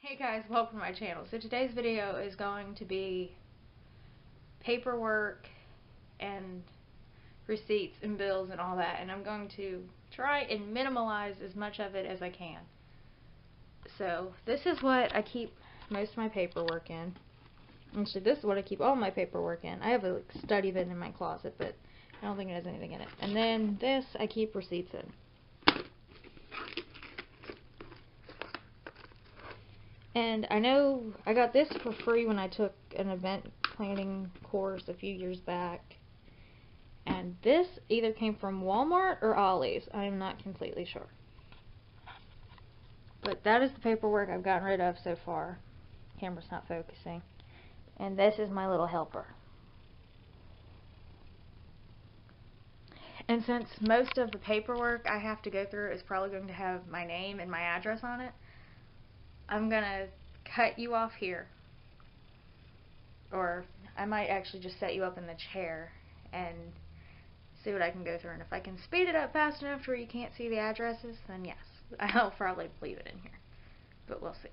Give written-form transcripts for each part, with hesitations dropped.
Hey guys, welcome to my channel. So today's video is going to be paperwork and receipts and bills and all that, and I'm going to try and minimalize as much of it as I can. So this is what I keep most of my paperwork in. Actually, this is what I keep all my paperwork in. I have a study bin in my closet, but I don't think it has anything in it. And then this I keep receipts in. And I know I got this for free when I took an event planning course a few years back. And this either came from Walmart or Ollie's. I am not completely sure. But that is the paperwork I've gotten rid of so far. Camera's not focusing. And this is my little helper. And since most of the paperwork I have to go through is probably going to have my name and my address on it, I'm gonna cut you off here, or I might actually just set you up in the chair and see what I can go through, and if I can speed it up fast enough to where you can't see the addresses, then yes, I'll probably leave it in here, but we'll see.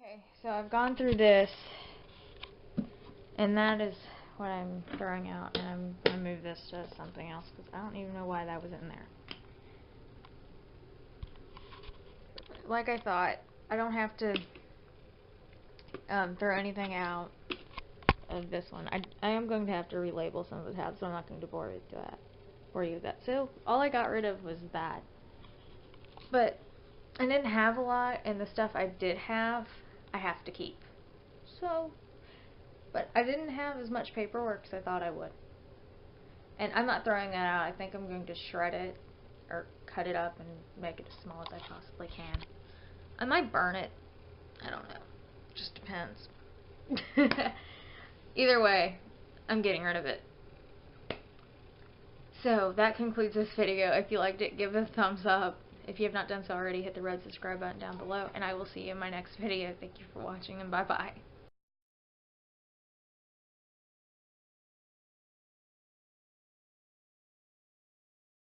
Okay, so I've gone through this, and that is what I'm throwing out, and I'm going to move this to something else, because I don't even know why that was in there. Like I thought, I don't have to throw anything out of this one. I am going to have to relabel some of the tabs, so I'm not going to bore you with that. So, all I got rid of was that. But I didn't have a lot, and the stuff I did have, I have to keep. So, but I didn't have as much paperwork as I thought I would. And I'm not throwing that out. I think I'm going to shred it, or cut it up and make it as small as I possibly can. I might burn it. I don't know. Just depends. Either way, I'm getting rid of it. So, that concludes this video. If you liked it, give it a thumbs up. If you have not done so already, hit the red subscribe button down below, and I will see you in my next video. Thank you for watching, and bye-bye.